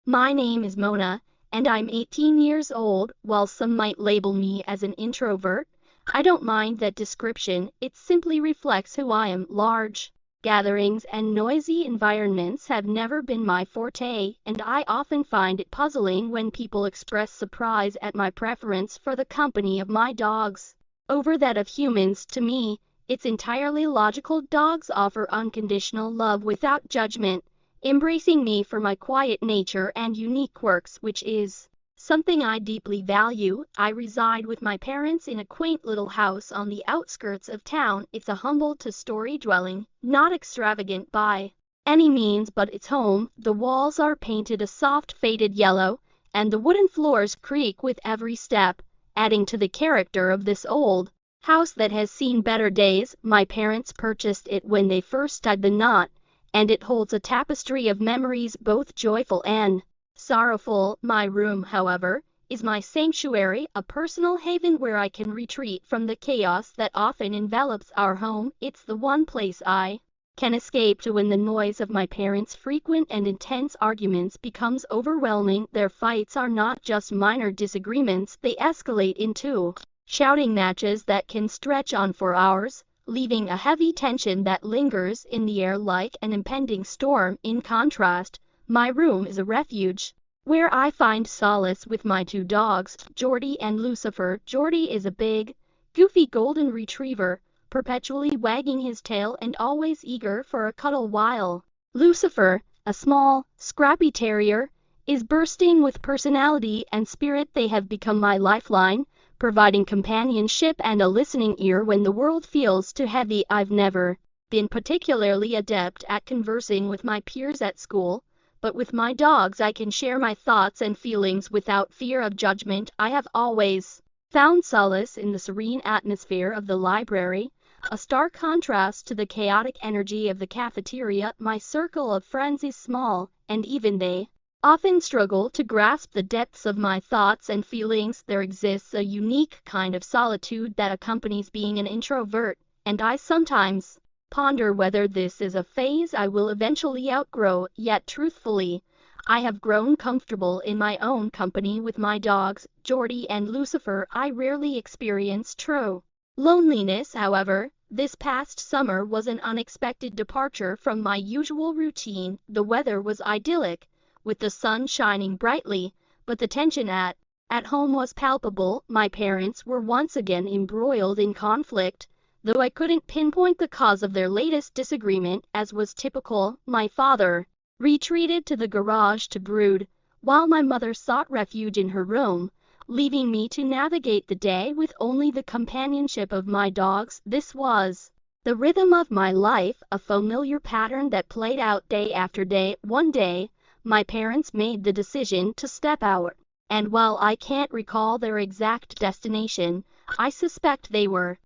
My name is Mona, and I'm 18 years old. While some might label me as an introvert, I don't mind that description. It simply reflects who I am. Large gatherings and noisy environments have never been my forte, and I often find it puzzling when people express surprise at my preference for the company of my dogs over that of humans. To me, it's entirely logical. Dogs offer unconditional love without judgment, embracing me for my quiet nature and unique quirks, which is something I deeply value. I reside with my parents in a quaint little house on the outskirts of town. It's a humble two-story dwelling, not extravagant by any means, but it's home. The walls are painted a soft faded yellow, and the wooden floors creak with every step, adding to the character of this old house that has seen better days. My parents purchased it when they first tied the knot, and it holds a tapestry of memories, both joyful and sorrowful. My room, however, is my sanctuary, a personal haven where I can retreat from the chaos that often envelops our home. It's the one place I can escape to when the noise of my parents' frequent and intense arguments becomes overwhelming. Their fights are not just minor disagreements, they escalate into shouting matches that can stretch on for hours, leaving a heavy tension that lingers in the air like an impending storm. In contrast, my room is a refuge where I find solace with my two dogs, Jordy and Lucifer. Jordy is a big, goofy golden retriever, perpetually wagging his tail and always eager for a cuddle, while Lucifer, a small, scrappy terrier, is bursting with personality and spirit. They have become my lifeline, providing companionship and a listening ear when the world feels too heavy. I've never been particularly adept at conversing with my peers at school, but with my dogs I can share my thoughts and feelings without fear of judgment. I have always found solace in the serene atmosphere of the library, a stark contrast to the chaotic energy of the cafeteria. My circle of friends is small, and even they often struggle to grasp the depths of my thoughts and feelings. There exists a unique kind of solitude that accompanies being an introvert, and I sometimes ponder whether this is a phase I will eventually outgrow. Yet truthfully, I have grown comfortable in my own company with my dogs, Jordy and Lucifer. I rarely experience true loneliness, however. This past summer was an unexpected departure from my usual routine. The weather was idyllic, with the sun shining brightly, but the tension at home was palpable. My parents were once again embroiled in conflict, though I couldn't pinpoint the cause of their latest disagreement. As was typical, my father retreated to the garage to brood, while my mother sought refuge in her room, leaving me to navigate the day with only the companionship of my dogs. This was the rhythm of my life, a familiar pattern that played out day after day. One day, my parents made the decision to step out, and while I can't recall their exact destination, I suspect they were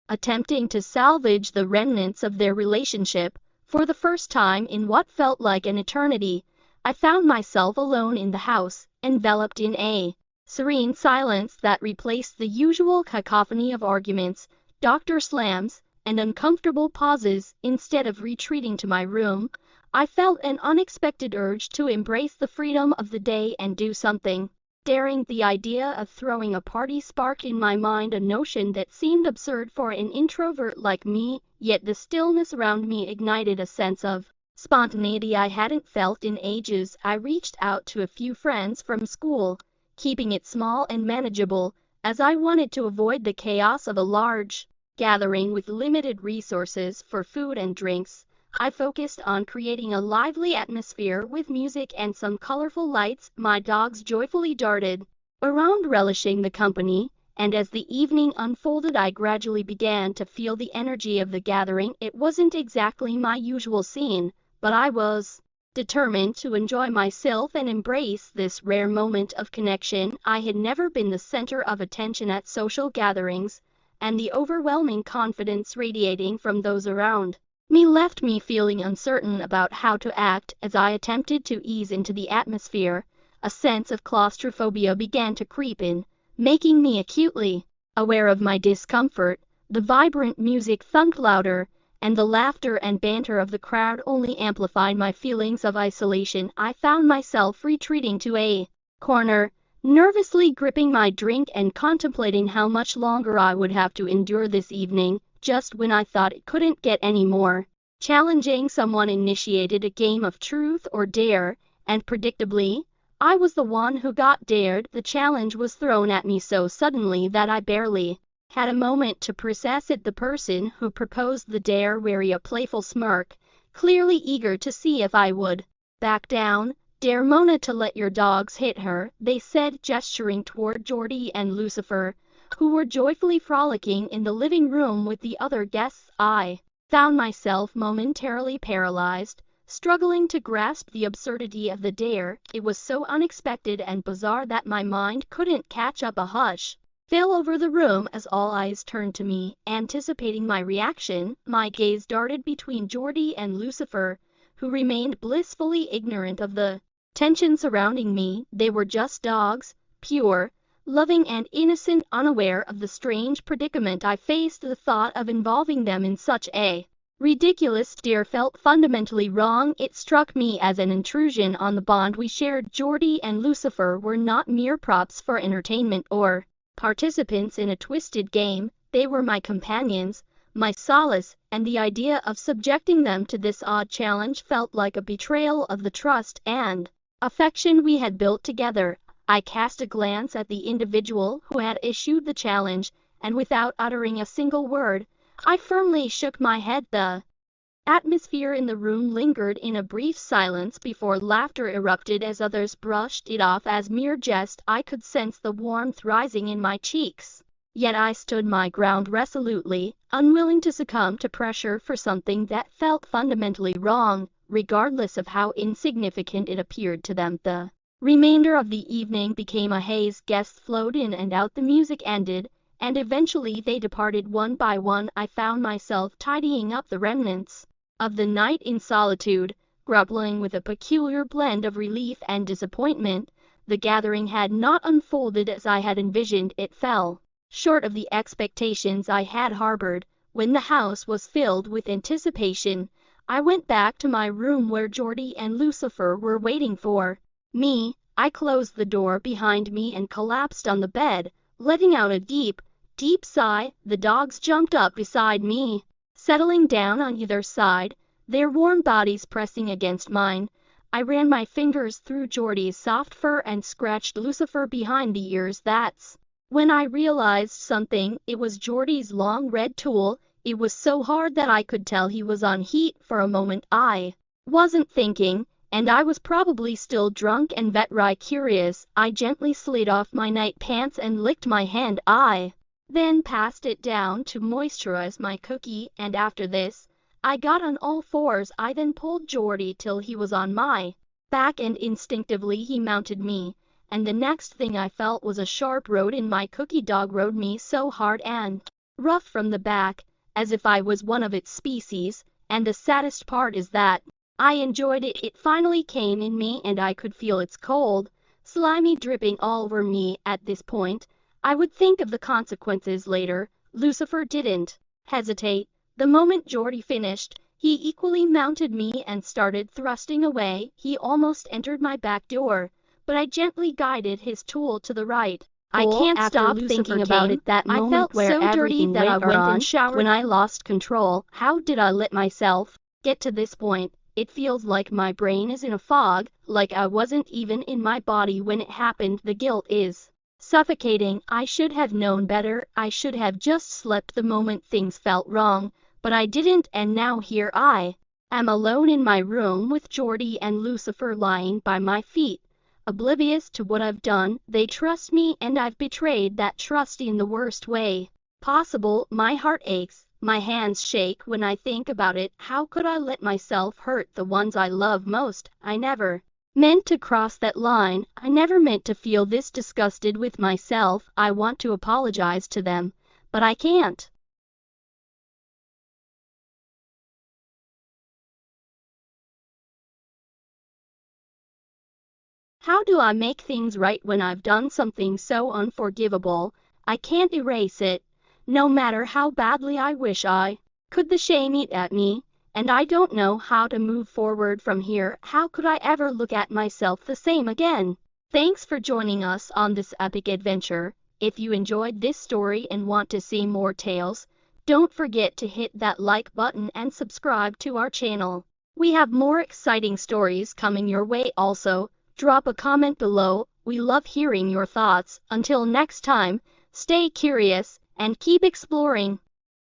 attempting to salvage the remnants of their relationship. For the first time in what felt like an eternity, I found myself alone in the house, enveloped in a serene silence that replaced the usual cacophony of arguments, doctor slams, and uncomfortable pauses. Instead of retreating to my room, I felt an unexpected urge to embrace the freedom of the day and do something daring. The idea of throwing a party sparked in my mind a notion that seemed absurd for an introvert like me, yet the stillness around me ignited a sense of spontaneity I hadn't felt in ages. I reached out to a few friends from school, keeping it small and manageable, as I wanted to avoid the chaos of a large gathering with limited resources for food and drinks. I focused on creating a lively atmosphere with music and some colorful lights. My dogs joyfully darted around, relishing the company, and as the evening unfolded I gradually began to feel the energy of the gathering. It wasn't exactly my usual scene, but I was determined to enjoy myself and embrace this rare moment of connection. I had never been the center of attention at social gatherings, and the overwhelming confidence radiating from those around me left me feeling uncertain about how to act. As I attempted to ease into the atmosphere, a sense of claustrophobia began to creep in, making me acutely aware of my discomfort. The vibrant music thumped louder, and the laughter and banter of the crowd only amplified my feelings of isolation. I found myself retreating to a corner, nervously gripping my drink and contemplating how much longer I would have to endure this evening. Just when I thought it couldn't get any more challenging, someone initiated a game of truth or dare, and predictably, I was the one who got dared. The challenge was thrown at me so suddenly that I barely had a moment to process it. The person who proposed the dare wore a playful smirk, clearly eager to see if I would back down. "Dare Mona to let your dogs hit her," they said, gesturing toward Jordy and Lucifer, who were joyfully frolicking in the living room with the other guests. I found myself momentarily paralyzed, struggling to grasp the absurdity of the dare. It was so unexpected and bizarre that my mind couldn't catch up. A hush fell over the room as all eyes turned to me. Anticipating my reaction, my gaze darted between Jordy and Lucifer, who remained blissfully ignorant of the tension surrounding me. They were just dogs, pure, loving and innocent, unaware of the strange predicament I faced. The thought of involving them in such a ridiculous dare felt fundamentally wrong. It struck me as an intrusion on the bond we shared. Jordy and Lucifer were not mere props for entertainment or participants in a twisted game. They were my companions, my solace, and the idea of subjecting them to this odd challenge felt like a betrayal of the trust and affection we had built together. I cast a glance at the individual who had issued the challenge, and without uttering a single word, I firmly shook my head. The atmosphere in the room lingered in a brief silence before laughter erupted as others brushed it off as mere jest. I could sense the warmth rising in my cheeks, yet I stood my ground resolutely, unwilling to succumb to pressure for something that felt fundamentally wrong, regardless of how insignificant it appeared to them. The remainder of the evening became a haze. Guests flowed in and out, the music ended, and eventually they departed one by one. I found myself tidying up the remnants of the night in solitude, grappling with a peculiar blend of relief and disappointment. The gathering had not unfolded as I had envisioned. It fell short of the expectations I had harbored. When the house was filled with anticipation, I went back to my room where Jordy and Lucifer were waiting for me. I closed the door behind me and collapsed on the bed, letting out a deep, deep sigh. The dogs jumped up beside me, settling down on either side, their warm bodies pressing against mine. I ran my fingers through Jordy's soft fur and scratched Lucifer behind the ears. That's when I realized something. It was Jordy's long red tool. It was so hard that I could tell he was on heat. For a moment I wasn't thinking, and I was probably still drunk and very curious. I gently slid off my night pants and licked my hand. I then passed it down to moisturize my cookie, and after this, I got on all fours. I then pulled Jordy till he was on my back, and instinctively he mounted me, and the next thing I felt was a sharp rode in my cookie. Dog rode me so hard and rough from the back, as if I was one of its species, and the saddest part is that I enjoyed it. It finally came in me and I could feel its cold, slimy dripping all over me. At this point, I would think of the consequences later. Lucifer didn't hesitate. The moment Jordy finished, he equally mounted me and started thrusting away. He almost entered my back door, but I gently guided his tool to the right. I can't stop thinking about it. That moment I felt so dirty that I went and showered. When I lost control, how did I let myself get to this point? It feels like my brain is in a fog, like I wasn't even in my body when it happened. The guilt is suffocating. I should have known better. I should have just slept the moment things felt wrong, but I didn't, and now here I am alone in my room with Jordy and Lucifer lying by my feet, oblivious to what I've done. They trust me and I've betrayed that trust in the worst way possible. My heart aches, my hands shake when I think about it. How could I let myself hurt the ones I love most? I never meant to cross that line. I never meant to feel this disgusted with myself. I want to apologize to them, but I can't. How do I make things right when I've done something so unforgivable? I can't erase it, no matter how badly I wish I Could the shame eat at me? And I don't know how to move forward from here. How could I ever look at myself the same again? Thanks for joining us on this epic adventure. If you enjoyed this story and want to see more tales, don't forget to hit that like button and subscribe to our channel. We have more exciting stories coming your way also. Drop a comment below. We love hearing your thoughts. Until next time, stay curious and keep exploring.